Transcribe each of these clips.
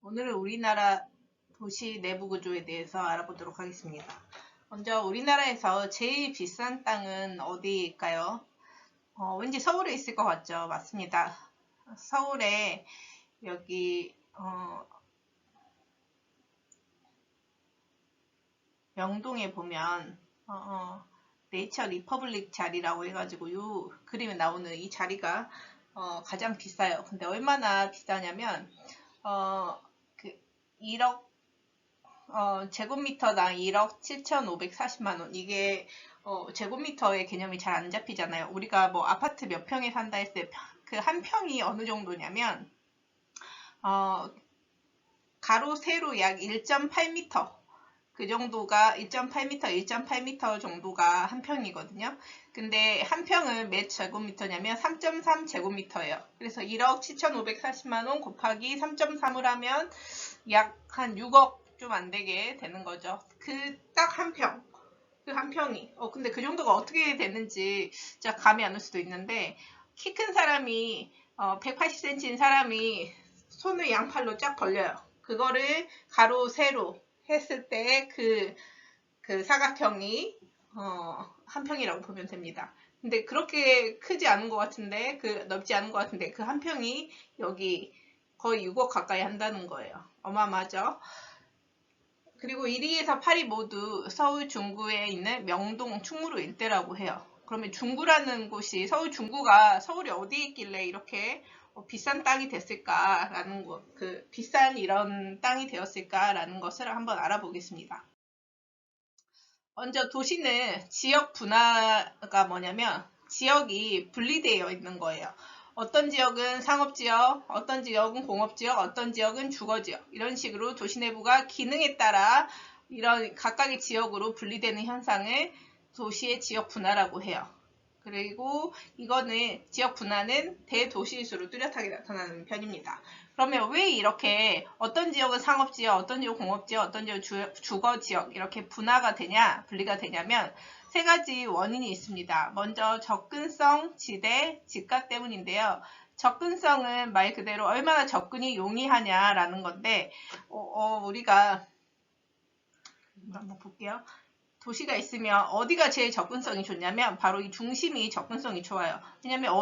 오늘은 우리나라 도시 내부 구조에 대해서 알아보도록 하겠습니다. 먼저 우리나라에서 제일 비싼 땅은 어디일까요? 왠지 서울에 있을 것 같죠? 맞습니다. 서울에 여기 명동에 보면 네이처 리퍼블릭 자리라고 해가지고 이 그림에 나오는 이 자리가 가장 비싸요. 근데 얼마나 비싸냐면 그 1억 제곱미터당 1억 7,540만 원. 이게 제곱미터의 개념이 잘 안 잡히잖아요. 우리가 뭐 아파트 몇 평에 산다 했을 때 그 한 평이 어느 정도냐면 가로 세로 약 1.8m 그 정도가 1.8m, 1.8m 정도가 한 평이거든요. 근데 한 평은 몇 제곱미터냐면 3.3 제곱미터예요. 그래서 1억 7,540만 원 곱하기 3.3을 하면 약 한 6억 좀 안 되게 되는 거죠. 그 딱 한 평. 그 한 평이. 근데 그 정도가 어떻게 되는지 진짜 감이 안 올 수도 있는데 키 큰 사람이 180cm인 사람이 손을 양팔로 쫙 벌려요. 그거를 가로 세로 했을 때 그 사각형이 한 평이라고 보면 됩니다. 근데 그렇게 크지 않은 것 같은데 넓지 않은 것 같은데 그 한 평이 여기 거의 6억 가까이 한다는 거예요. 어마어마하죠. 그리고 1위에서 8위 모두 서울 중구에 있는 명동 충무로 일대라고 해요. 그러면 중구라는 곳이 서울 중구가 서울이 어디에 있길래 이렇게 비싼 땅이 됐을까라는 것, 비싼 이런 땅이 되었을까라는 것을 한번 알아보겠습니다. 먼저 도시는 지역 분화가 뭐냐면 지역이 분리되어 있는 거예요. 어떤 지역은 상업지역, 어떤 지역은 공업지역, 어떤 지역은 주거지역 이런 식으로 도시 내부가 기능에 따라 이런 각각의 지역으로 분리되는 현상을 도시의 지역 분화라고 해요. 그리고 이거는 지역 분화는 대도시일수록 뚜렷하게 나타나는 편입니다. 그러면 왜 이렇게 어떤 지역은 상업지역, 어떤 지역 공업지역, 어떤 지역 주거지역 이렇게 분화가 되냐, 분리가 되냐면 세 가지 원인이 있습니다. 먼저 접근성, 지대, 집값 때문인데요. 접근성은 말 그대로 얼마나 접근이 용이하냐라는 건데 우리가 한번 볼게요. 도시가 있으면 어디가 제일 접근성이 좋냐면 바로 이 중심이 접근성이 좋아요. 왜냐면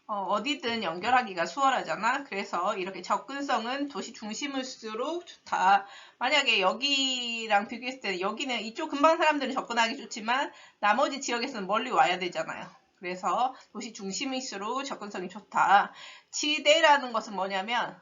어디든 연결하기가 수월하잖아. 그래서 이렇게 접근성은 도시 중심일수록 좋다. 만약에 여기랑 비교했을 때 여기는 이쪽 근방 사람들은 접근하기 좋지만 나머지 지역에서는 멀리 와야 되잖아요. 그래서 도시 중심일수록 접근성이 좋다. 지대라는 것은 뭐냐면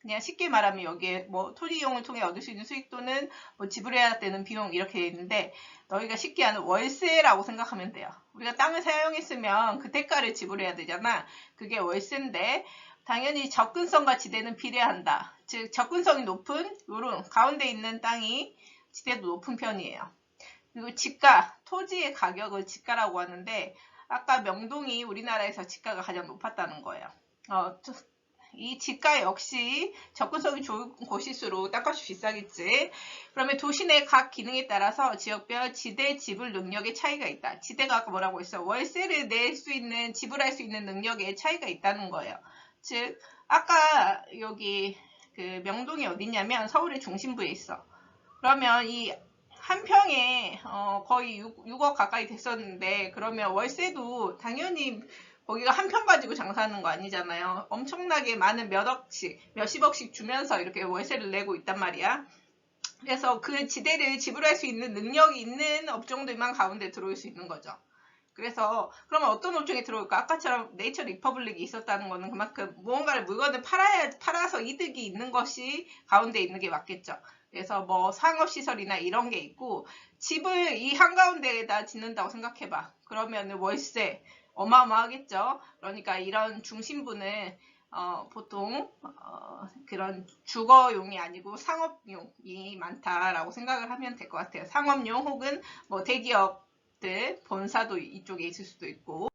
그냥 쉽게 말하면 여기에 뭐 토지 이용을 통해 얻을 수 있는 수익 또는 뭐 지불해야 되는 비용 이렇게 있는데 너희가 쉽게 아는 월세라고 생각하면 돼요. 우리가 땅을 사용했으면 그 대가를 지불해야 되잖아. 그게 월세인데 당연히 접근성과 지대는 비례한다. 즉 접근성이 높은 요런 가운데 있는 땅이 지대도 높은 편이에요. 그리고 집가, 토지의 가격을 집가라고 하는데 아까 명동이 우리나라에서 집가가 가장 높았다는 거예요. 이 집가 역시 접근성이 좋은 곳일수록 땅값이 비싸겠지. 그러면 도시 내 각 기능에 따라서 지역별 지대 지불 능력의 차이가 있다. 지대가 아까 뭐라고 했어? 월세를 낼 수 있는, 지불할 수 있는 능력의 차이가 있다는 거예요. 즉, 아까 여기 그 명동이 어디냐면 서울의 중심부에 있어. 그러면 이 한 평에 거의 6억 가까이 됐었는데 그러면 월세도 당연히 거기가 한 평 가지고 장사하는 거 아니잖아요. 엄청나게 많은 몇 억씩, 몇십억씩 주면서 이렇게 월세를 내고 있단 말이야. 그래서 그 지대를 지불할 수 있는 능력이 있는 업종들만 가운데 들어올 수 있는 거죠. 그래서 그러면 어떤 업종에 들어올까? 아까처럼 네이처 리퍼블릭이 있었다는 거는 그만큼 무언가를 물건을 팔아서 이득이 있는 것이 가운데 있는 게 맞겠죠. 그래서 뭐 상업시설이나 이런 게 있고 집을 이 한가운데에다 짓는다고 생각해봐. 그러면 월세 어마어마하겠죠. 그러니까 이런 중심부는 보통 그런 주거용이 아니고 상업용이 많다라고 생각을 하면 될 것 같아요. 상업용 혹은 뭐 대기업들 본사도 이쪽에 있을 수도 있고.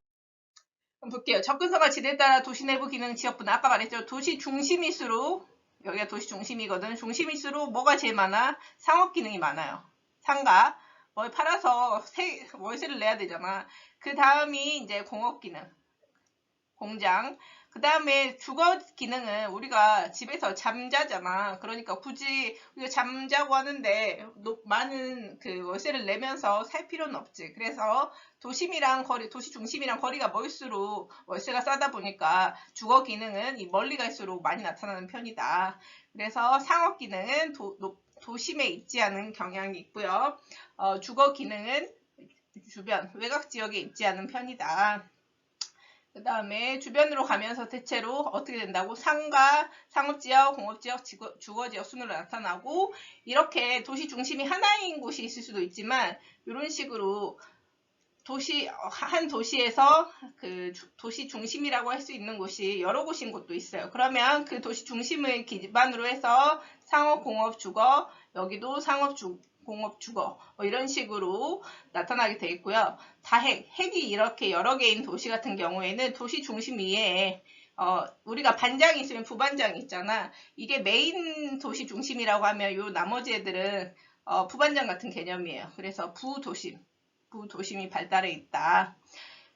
그럼 볼게요. 접근성과 지대에 따라 도시 내부 기능 지역분 아까 말했죠. 도시 중심일수록 여기가 도시 중심이거든. 중심일수록 뭐가 제일 많아? 상업 기능이 많아요. 상가 뭘 팔아서 월세를 내야 되잖아. 그 다음이 이제 공업 기능. 공장, 그 다음에 주거 기능은 우리가 집에서 잠자잖아. 그러니까 굳이 우리가 잠자고 하는데 많은 그 월세를 내면서 살 필요는 없지. 그래서 도시 중심이랑 거리가 멀수록 월세가 싸다 보니까 주거 기능은 이 멀리 갈수록 많이 나타나는 편이다. 그래서 상업 기능은 도심에 있지 않은 경향이 있고요. 주거 기능은 주변 외곽 지역에 있지 않은 편이다. 그 다음에 주변으로 가면서 대체로 어떻게 된다고? 상가, 상업지역, 공업지역, 주거지역 순으로 나타나고 이렇게 도시 중심이 하나인 곳이 있을 수도 있지만 이런 식으로 한 도시에서 그 도시 중심이라고 할 수 있는 곳이 여러 곳인 곳도 있어요. 그러면 그 도시 중심을 기반으로 해서 상업, 공업, 주거, 여기도 상업, 공업, 주거 이런 식으로 나타나게 돼 있고요. 핵이 이렇게 여러 개인 도시 같은 경우에는 도시 중심 위에 우리가 반장이 있으면 부반장이 있잖아. 이게 메인 도시 중심이라고 하면 요 나머지 애들은 부반장 같은 개념이에요. 그래서 부도심이 발달해 있다.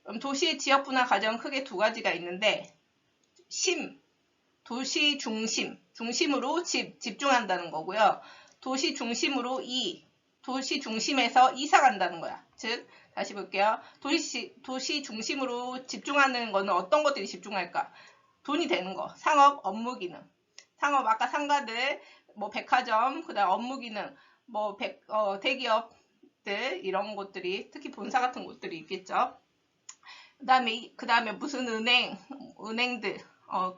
그럼 도시의 지역분화 과정은 크게 두 가지가 있는데 도시 중심으로 집중한다는 거고요. 도시 중심으로 도시 중심에서 이사 간다는 거야. 즉 다시 볼게요. 도시 중심으로 집중하는 거는 어떤 것들이 집중할까? 돈이 되는 거. 상업, 업무 기능. 상업 아까 상가들, 뭐 백화점, 그다음 업무 기능, 뭐 대기업들 이런 곳들이 특히 본사 같은 곳들이 있겠죠. 그다음에 무슨 은행들,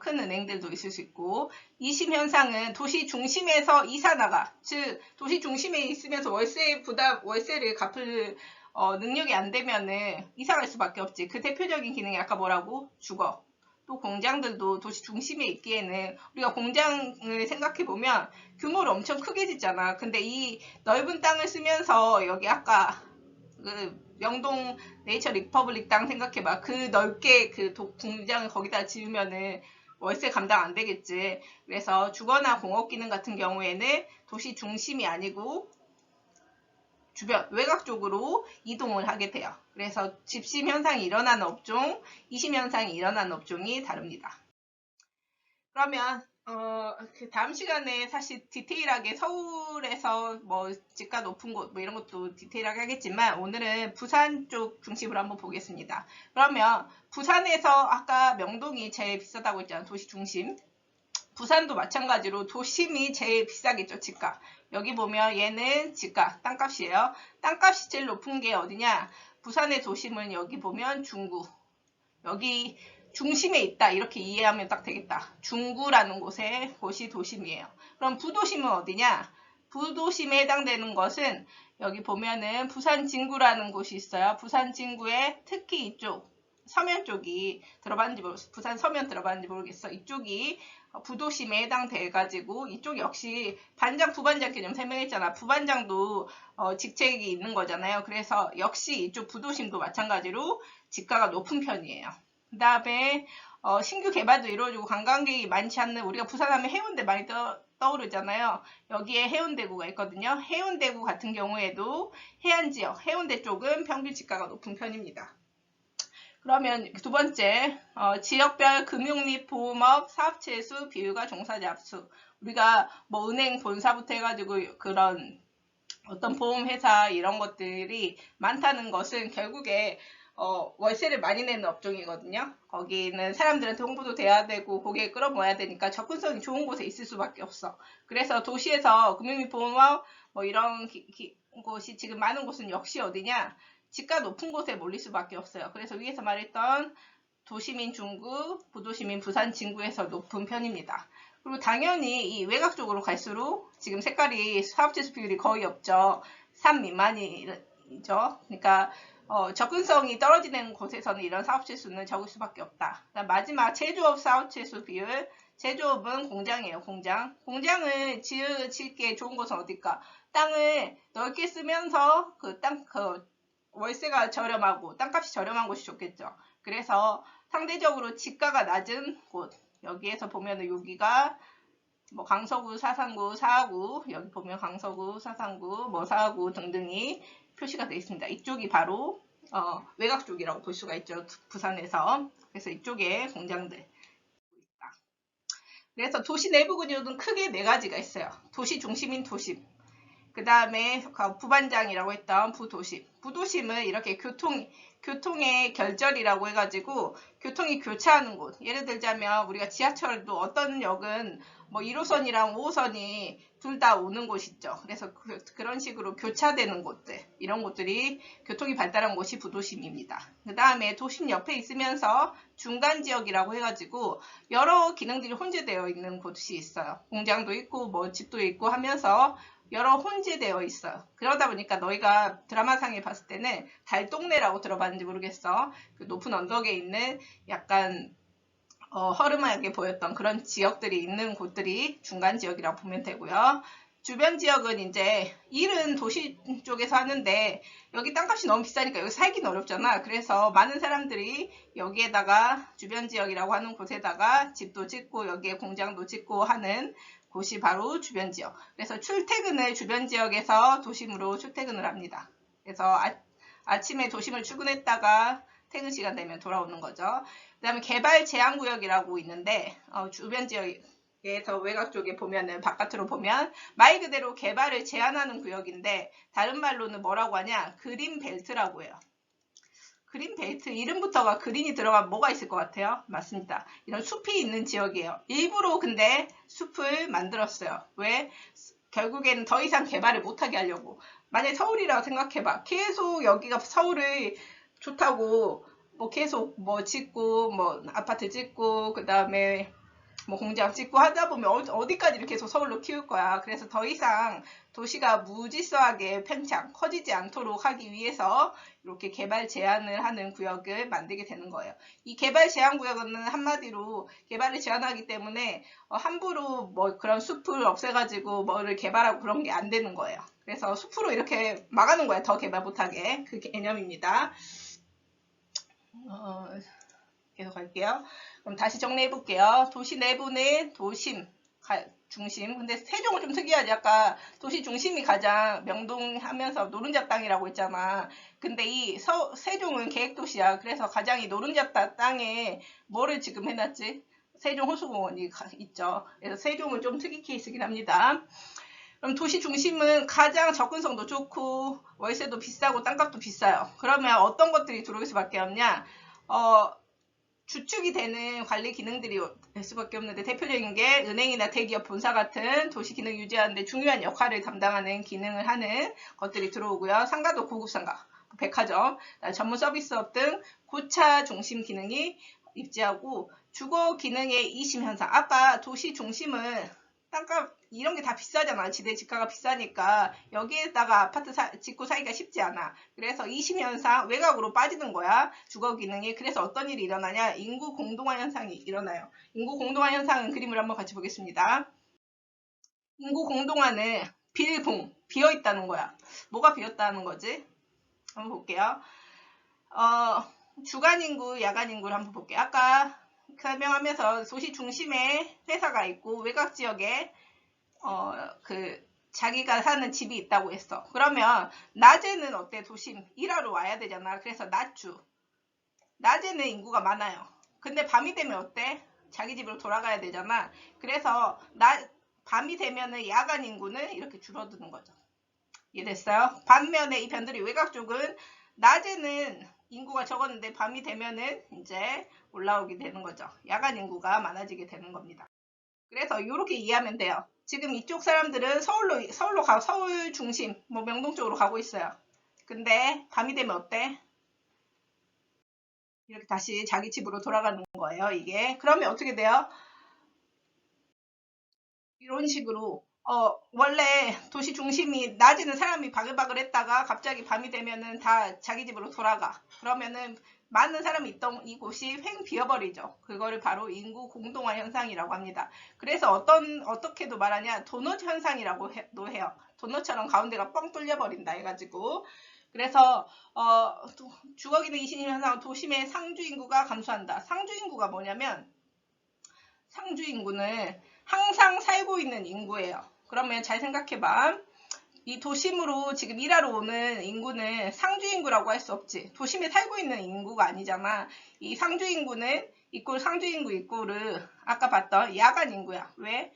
큰 은행들도 있을 수 있고, 이심 현상은 도시 중심에서 이사 나가. 즉, 도시 중심에 있으면서 월세를 갚을 능력이 안 되면은 이사 갈 수밖에 없지. 그 대표적인 기능이 아까 뭐라고? 주거. 또 공장들도 도시 중심에 있기에는 우리가 공장을 생각해 보면 규모를 엄청 크게 짓잖아. 근데 이 넓은 땅을 쓰면서 여기 아까 그 명동 네이처 리퍼블릭 땅 생각해봐. 그 넓게 그 공장을 거기다 지으면은 월세 감당 안 되겠지. 그래서 주거나 공업 기능 같은 경우에는 도시 중심이 아니고 주변 외곽 쪽으로 이동을 하게 돼요. 그래서 집심 현상이 일어나는 업종, 이심 현상이 일어나는 업종이 다릅니다. 그러면 그 다음 시간에 사실 디테일하게 서울에서 뭐 집가 높은 곳 뭐 이런 것도 디테일하게 하겠지만 오늘은 부산 쪽 중심으로 한번 보겠습니다. 그러면 부산에서 아까 명동이 제일 비싸다고 했잖아요. 도시 중심. 부산도 마찬가지로 도심이 제일 비싸겠죠. 집가. 여기 보면 얘는 집가, 땅값이에요. 땅값이 제일 높은 게 어디냐? 부산의 도심은 여기 보면 중구. 여기 중심에 있다 이렇게 이해하면 딱 되겠다. 중구라는 곳이 도심이에요. 그럼 부도심은 어디냐? 부도심에 해당되는 것은 여기 보면은 부산 진구라는 곳이 있어요. 부산 진구에 특히 이쪽 서면 쪽이 들어봤는지 모르겠어. 부산 서면 들어봤는지 모르겠어. 이쪽이 부도심에 해당돼가지고 이쪽 역시 반장, 부반장 개념 설명했잖아. 부반장도 직책이 있는 거잖아요. 그래서 역시 이쪽 부도심도 마찬가지로 집가가 높은 편이에요. 그 다음에 신규 개발도 이루어지고 관광객이 많지 않는 우리가 부산하면 해운대 많이 떠오르잖아요. 여기에 해운대구가 있거든요. 해운대구 같은 경우에도 해안지역, 해운대 쪽은 평균 집가가 높은 편입니다. 그러면 두 번째, 지역별 금융 및 보험업 사업체 수, 비율과 종사자 수. 우리가 뭐 은행 본사부터 해가지고 그런 어떤 보험회사 이런 것들이 많다는 것은 결국에 월세를 많이 내는 업종이거든요. 거기는 사람들한테 홍보도 돼야 되고 고객을 끌어모아야 되니까 접근성이 좋은 곳에 있을 수밖에 없어. 그래서 도시에서 금융 및 보험업 뭐 이런 곳이 지금 많은 곳은 역시 어디냐? 집가 높은 곳에 몰릴 수밖에 없어요. 그래서 위에서 말했던 도시민 중구, 부도시민 부산 진구에서 높은 편입니다. 그리고 당연히 이 외곽 쪽으로 갈수록 지금 색깔이 사업지수 비율이 거의 없죠. 3 미만이죠. 그러니까 접근성이 떨어지는 곳에서는 이런 사업체수는 적을 수밖에 없다. 마지막 제조업 사업체수 비율. 제조업은 공장이에요. 공장을 짓기에 좋은 곳은 어딜까? 땅을 넓게 쓰면서 그 월세가 저렴하고 땅값이 저렴한 곳이 좋겠죠. 그래서 상대적으로 집가가 낮은 곳. 여기에서 보면은 여기가 뭐 강서구, 사상구, 사하구, 여기 보면 강서구, 사상구, 뭐 사하구 등등이 표시가 되어 있습니다. 이쪽이 바로 외곽 쪽이라고 볼 수가 있죠. 부산에서. 그래서 이쪽에 공장들. 그래서 도시 내부 구조는 크게 네 가지가 있어요. 도시 중심인 도심. 그 다음에 부반장이라고 했던 부도심. 부도심은 이렇게 교통의 결절이라고 해가지고 교통이 교차하는 곳. 예를 들자면 우리가 지하철도 어떤 역은 뭐 1호선이랑 5호선이 둘 다 오는 곳 있죠. 그래서 그런 식으로 교차되는 곳들. 이런 곳들이 교통이 발달한 곳이 부도심입니다. 그 다음에 도심 옆에 있으면서 중간 지역이라고 해가지고 여러 기능들이 혼재되어 있는 곳이 있어요. 공장도 있고 뭐 집도 있고 하면서 여러 혼재되어 있어요. 그러다 보니까 너희가 드라마상에 봤을 때는 달동네라고 들어봤는지 모르겠어. 그 높은 언덕에 있는 약간 허름하게 보였던 그런 지역들이 있는 곳들이 중간 지역이라고 보면 되고요. 주변 지역은 이제 일은 도시 쪽에서 하는데 여기 땅값이 너무 비싸니까 여기 살기는 어렵잖아. 그래서 많은 사람들이 여기에다가 주변 지역이라고 하는 곳에다가 집도 짓고 여기에 공장도 짓고 하는 곳이 바로 주변 지역. 그래서 출퇴근을 주변 지역에서 도심으로 출퇴근을 합니다. 그래서 아침에 도심을 출근했다가 퇴근 시간 되면 돌아오는 거죠. 그 다음에 개발 제한 구역이라고 있는데 주변 지역에서 외곽 쪽에 보면은 바깥으로 보면 말 그대로 개발을 제한하는 구역인데 다른 말로는 뭐라고 하냐? 그린 벨트라고 해요. 그린 벨트 이름부터가 그린이 들어가면 뭐가 있을 것 같아요? 맞습니다. 이런 숲이 있는 지역이에요. 일부러 근데 숲을 만들었어요. 왜? 결국에는 더 이상 개발을 못하게 하려고. 만약에 서울이라고 생각해봐. 계속 여기가 서울을 좋다고 뭐 계속 뭐 짓고 뭐 아파트 짓고 그 다음에 뭐 공장 짓고 하다 보면 어디까지 계속 서울로 키울 거야. 그래서 더 이상 도시가 무질서하게 팽창, 커지지 않도록 하기 위해서 이렇게 개발 제한을 하는 구역을 만들게 되는 거예요. 이 개발 제한 구역은 한마디로 개발을 제한하기 때문에 함부로 뭐 그런 숲을 없애가지고 뭐를 개발하고 그런 게 안 되는 거예요. 그래서 숲으로 이렇게 막아놓은 거예요. 더 개발 못하게. 그 개념입니다. 계속 갈게요. 그럼 다시 정리해 볼게요. 도시 내부는 도심, 중심. 근데 세종은 좀 특이하지. 아까 도시 중심이 가장 명동하면서 노른자 땅이라고 했잖아. 근데 이 세종은 계획도시야. 그래서 가장 이 노른자 땅에 뭐를 지금 해놨지? 세종 호수공원이 있죠. 그래서 세종은 좀 특이 케이스긴 합니다. 그럼 도시 중심은 가장 접근성도 좋고 월세도 비싸고 땅값도 비싸요. 그러면 어떤 것들이 들어올 수밖에 없냐? 주축이 되는 관리 기능들이 될 수밖에 없는데 대표적인 게 은행이나 대기업 본사 같은 도시 기능 유지하는 데 중요한 역할을 담당하는 기능을 하는 것들이 들어오고요. 상가도 고급 상가, 백화점, 전문 서비스업 등 고차 중심 기능이 입지하고 주거 기능의 이심 현상. 아까 도시 중심은 땅값 이런 게 다 비싸잖아. 지대 지가가 비싸니까 여기에다가 아파트 짓고 살기가 쉽지 않아. 그래서 이심현상 외곽으로 빠지는 거야. 주거 기능이. 그래서 어떤 일이 일어나냐? 인구 공동화 현상이 일어나요. 인구 공동화 현상은 그림을 한번 같이 보겠습니다. 인구 공동화는 비어 있다는 거야. 뭐가 비었다는 거지? 한번 볼게요. 주간 인구, 야간 인구를 한번 볼게요. 아까 설명하면서 도시 중심에 회사가 있고 외곽 지역에 자기가 사는 집이 있다고 했어. 그러면 낮에는 어때? 도심 일하러 와야 되잖아. 그래서 낮에는 인구가 많아요. 근데 밤이 되면 어때? 자기 집으로 돌아가야 되잖아. 그래서 밤이 되면은 야간 인구는 이렇게 줄어드는 거죠. 이해됐어요? 반면에 이 변두리 외곽 쪽은 낮에는 인구가 적었는데 밤이 되면은 이제 올라오게 되는 거죠. 야간 인구가 많아지게 되는 겁니다. 그래서 이렇게 이해하면 돼요. 지금 이쪽 사람들은 서울로 가고 서울 중심, 뭐 명동 쪽으로 가고 있어요. 근데 밤이 되면 어때? 이렇게 다시 자기 집으로 돌아가는 거예요, 이게. 그러면 어떻게 돼요? 이런 식으로 원래 도시 중심이 낮에는 사람이 바글바글 했다가 갑자기 밤이 되면은 다 자기 집으로 돌아가. 그러면은 많은 사람이 있던 이곳이 횡 비어버리죠. 그거를 바로 인구 공동화 현상이라고 합니다. 그래서 어떻게도 말하냐 도넛 현상이라고도 해요. 도넛처럼 가운데가 뻥 뚫려버린다 해가지고. 그래서 주거기능 이심 현상 도심의 상주 인구가 감소한다. 상주 인구가 뭐냐면 상주 인구는 항상 살고 있는 인구예요. 그러면 잘 생각해봐. 이 도심으로 지금 일하러 오는 인구는 상주 인구라고 할 수 없지. 도심에 살고 있는 인구가 아니잖아. 이 상주 인구는 이꼴 상주인구 이꼴은 아까 봤던 야간 인구야. 왜?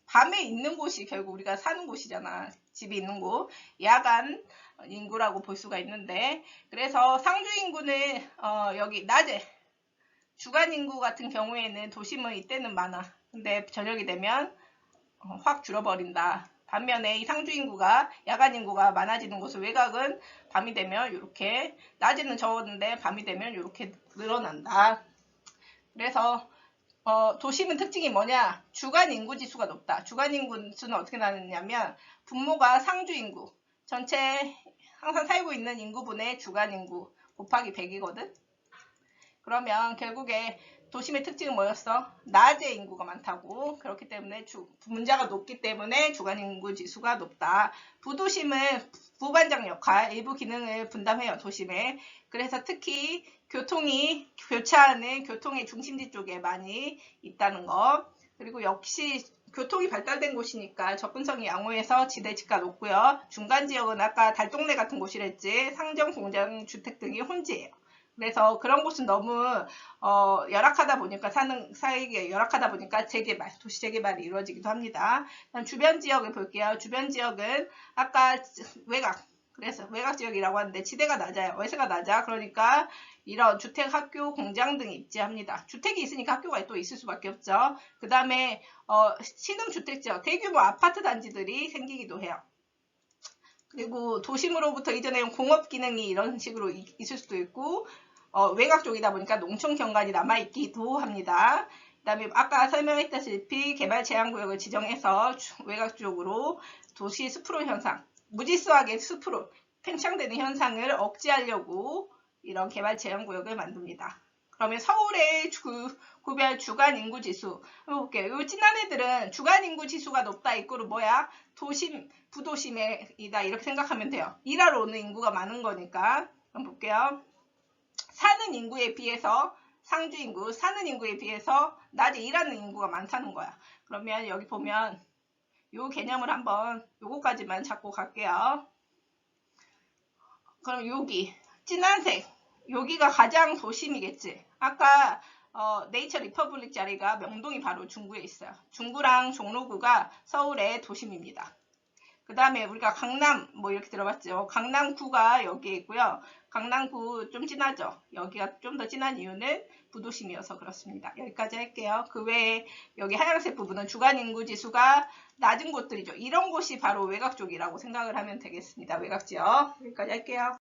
밤에 있는 곳이 결국 우리가 사는 곳이잖아. 집이 있는 곳. 야간 인구라고 볼 수가 있는데, 그래서 상주인구는 여기 낮에, 주간 인구 같은 경우에는 도심은 이때는 많아. 근데 저녁이 되면 확 줄어버린다. 반면에 이 상주인구가 야간 인구가 많아지는 곳은 외곽은 밤이 되면 이렇게, 낮에는 적었는데 밤이 되면 이렇게 늘어난다. 그래서 도심은 특징이 뭐냐? 주간 인구 지수가 높다. 주간 인구 지수는 어떻게 나누냐면 분모가 상주 인구, 전체 항상 살고 있는 인구분의 주간 인구 곱하기 100이거든. 그러면 결국에 도심의 특징은 뭐였어? 낮에 인구가 많다고. 그렇기 때문에 분자가 높기 때문에 주간 인구 지수가 높다. 부도심은 부반장 역할, 일부 기능을 분담해요, 도심에. 그래서 특히 교통이 교차하는 교통의 중심지 쪽에 많이 있다는 거. 그리고 역시 교통이 발달된 곳이니까 접근성이 양호해서 지대지가 높고요. 중간 지역은 아까 달동네 같은 곳이랬지. 상점, 공장, 주택 등이 혼재예요. 그래서 그런 곳은 너무 열악하다 보니까 살기 열악하다 보니까 재개발, 도시 재개발이 이루어지기도 합니다. 그다음 주변 지역을 볼게요. 주변 지역은 아까 외곽, 그래서 외곽 지역이라고 하는데 지대가 낮아요. 외세가 낮아. 그러니까 이런 주택, 학교, 공장 등이 입지합니다. 주택이 있으니까 학교가 또 있을 수밖에 없죠. 그 다음에 신흥주택 지역, 대규모 아파트 단지들이 생기기도 해요. 그리고 도심으로부터 이전해온 공업 기능이 이런 식으로 있을 수도 있고, 외곽 쪽이다 보니까 농촌 경관이 남아있기도 합니다. 그 다음에 아까 설명했다시피 개발 제한구역을 지정해서 외곽 쪽으로 도시 숲으로 현상, 무질서하게 숲으로 팽창되는 현상을 억제하려고 이런 개발 제한구역을 만듭니다. 그러면 서울의 구별 주간 인구 지수 한번 볼게요. 이 진한 애들은 주간 인구 지수가 높다 이꼴은 뭐야? 도심, 부도심이다 이렇게 생각하면 돼요. 일하러 오는 인구가 많은 거니까. 한번 볼게요. 사는 인구에 비해서 상주 인구, 사는 인구에 비해서 낮에 일하는 인구가 많다는 거야. 그러면 여기 보면 요 개념을 한번 요거까지만 잡고 갈게요. 그럼 여기 진한색 여기가 가장 도심이겠지. 아까 네이처 리퍼블릭 자리가 명동이 바로 중구에 있어요. 중구랑 종로구가 서울의 도심입니다. 그 다음에 우리가 강남 뭐 이렇게 들어봤죠. 강남구가 여기에 있고요. 강남구 좀 진하죠. 여기가 좀 더 진한 이유는 부도심이어서 그렇습니다. 여기까지 할게요. 그 외에 여기 하얀색 부분은 주간 인구 지수가 낮은 곳들이죠. 이런 곳이 바로 외곽 쪽이라고 생각을 하면 되겠습니다. 외곽 지역. 여기까지 할게요.